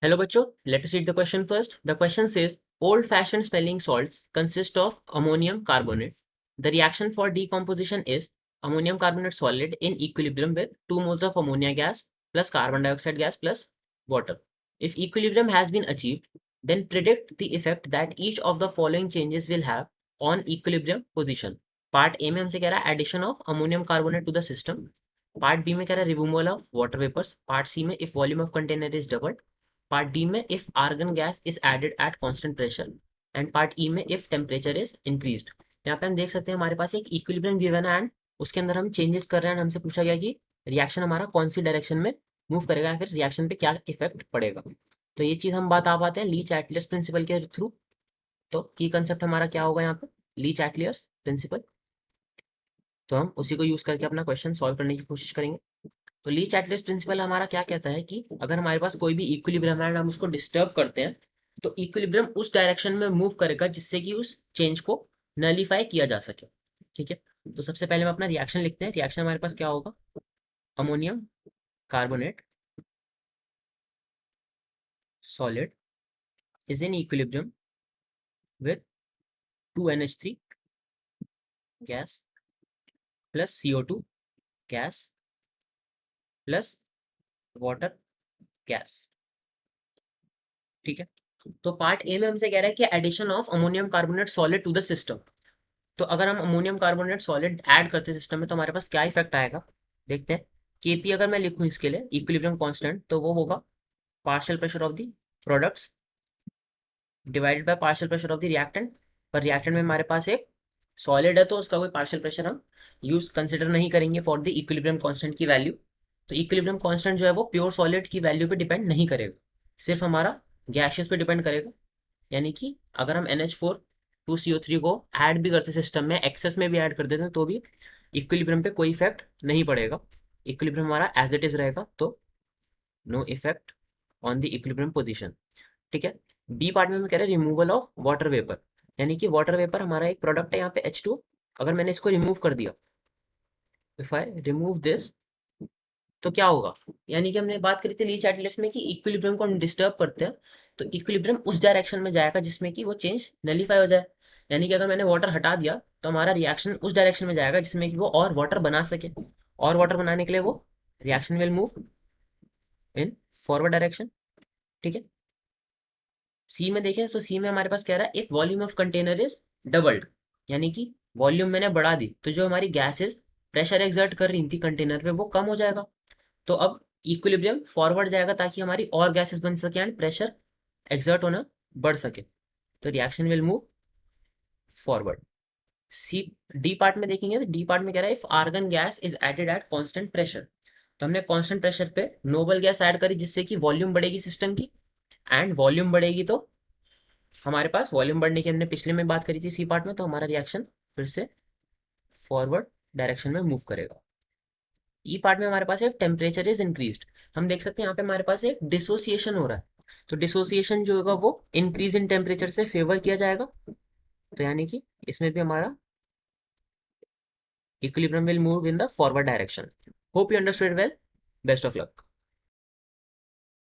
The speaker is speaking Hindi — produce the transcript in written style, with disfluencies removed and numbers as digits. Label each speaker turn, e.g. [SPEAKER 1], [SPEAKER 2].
[SPEAKER 1] Hello बच्चों, let us read the question first. The question says, old-fashioned smelling salts consist of ammonium carbonate. The reaction for decomposition is ammonium carbonate solid in equilibrium with 2 moles of ammonia gas plus carbon dioxide gas plus water. If equilibrium has been achieved, then predict the effect that each of the following changes will have on equilibrium position. Part A में हमसे कह रहा है addition of ammonium carbonate to the system. Part B में कह रहा है removal of water vapors. Part C में if volume of container is doubled. Part D में if argon gas is added at constant pressure and part E में इफ टेम्परेचर इज इंक्रीज्ड। यहाँ पे हम देख सकते हैं हमारे पास एक इक्विलिब्रियम गिवन है एंड उसके अंदर हम चेंजेस कर रहे हैं। हमसे पूछा गया कि रिएक्शन हमारा कौन सी डायरेक्शन में मूव करेगा या फिर रिएक्शन पे क्या इफेक्ट पड़ेगा। तो ये चीज हम बता पाते हैं लीच एटलियर्स प्रिंसिपल के थ्रू। तो की कंसेप्ट हमारा क्या होगा यहाँ पे, लीच एटलियर्स प्रिंसिपल। तो हम उसी को यूज करके अपना क्वेश्चन सॉल्व करने की कोशिश करेंगे। तो लीच एटलियर्स प्रिंसिपल हमारा क्या कहता है कि अगर हमारे पास कोई भी इक्विलिब्रियम है हम उसको डिस्टर्ब करते हैं तो इक्विलिब्रियम उस डायरेक्शन में मूव करेगा जिससे कि उस चेंज को नलीफाई किया जा सके। ठीक है, तो सबसे पहले हम अपना रिएक्शन लिखते हैं। रिएक्शन हमारे पास क्या होगा, ammonium carbonate solid is in equilibrium with 2NH3 gas plus CO2 gas plus water gas. ठीक है, तो पार्ट ए में हमसे कह रहा है कि addition of ammonium carbonate solid to the system. तो अगर हम अमोनियम कार्बोनेट सॉलिड ऐड करते हैं सिस्टम में तो हमारे पास क्या इफेक्ट आएगा, देखते हैं। केपी अगर मैं लिखूं इसके लिए इक्विलिब्रियम कांस्टेंट तो वो होगा partial pressure of the products divided by partial pressure of the reactant. पर रिएक्टेंट में हमारे पास एक सॉलिड है तो उसका कोई पार्शियल प्रेशर हम यूज कंसिडर नहीं करेंगे फॉर द इक्विलिब्रियम कांस्टेंट की वैल्यू। तो इक्विलिब्रियम कांस्टेंट जो है वो प्योर सॉलिड की वैल्यू पे डिपेंड नहीं करेगा, सिर्फ हमारा गैसेस पे डिपेंड करेगा। यानी कि अगर हम NH4 2CO3 को ऐड भी करते सिस्टम में, एक्सेस में भी ऐड कर देते हैं तो भी इक्विलिब्रियम पे कोई इफेक्ट नहीं पड़ेगा। इक्विलिब्रियम हमारा एज इट इज रहेगा, तो no effect on the equilibrium position. ठीक है, बी पार्ट में हम कह रहे हैं रिमूवल ऑफ वाटर वेपर। यानी कि वाटर वेपर हमारा एक प्रोडक्ट है यहाँ पे H2, अगर मैंने इसको रिमूव कर दिया, इफ आई रिमूव दिस तो क्या होगा। यानी कि हमने बात करी थी लीच एटलस में कि इक्विलिब्रियम को हम डिस्टर्ब करते हैं तो इक्विलिब्रियम उस डायरेक्शन में जाएगा जिसमें कि वो चेंज नलीफाई हो जाए। यानी कि अगर मैंने वाटर हटा दिया तो हमारा रिएक्शन उस डायरेक्शन में जाएगा जिसमें कि वो और वाटर बना सके, और वाटर बनाने के लिए वो reaction will move in forward direction. ठीक है, सी में देखें तो सी में हमारे पास कह रहा है if volume of container is doubled. यानी कि वॉल्यूम मैंने बढ़ा दी तो जो हमारी गैसेस प्रेशर एक्सर्ट कर रही थी कंटेनर पे वो कम हो जाएगा। तो अब इक्विलिब्रियम फॉरवर्ड जाएगा ताकि हमारी और गैसेस बन सके एंड प्रेशर एक्सर्ट होना बढ़ सके, तो reaction will move forward. C D part में देखेंगे तो डी पार्ट में कह रहा है if argon gas is added at constant pressure. तो हमने कांस्टेंट प्रेशर पे नोबल गैस ऐड करी जिससे कि वॉल्यूम बढ़ेगी सिस्टम की, एंड वॉल्यूम बढ़ेगी तो हमारे पास वॉल्यूम बढ़ने की हमने पिछले में बात करी थी सी पार्ट में, तो हमारा रिएक्शन फिर से फॉरवर्ड डायरेक्शन में मूव करेगा। ई पार्ट में हमारे पास है टेम्परेचर इज इंक्रीज्ड। हम देख सकते हैं यहाँ पे हमारे पास एक डिसोसिएशन हो रहा है, तो डिसोसिएशन जो होगा वो इंक्रीज इन टेम्परेचर से फेवर किया जाएगा। तो यानी कि इसमें भी हमारा equilibrium will move in the forward direction. Hope you understood well, best of luck.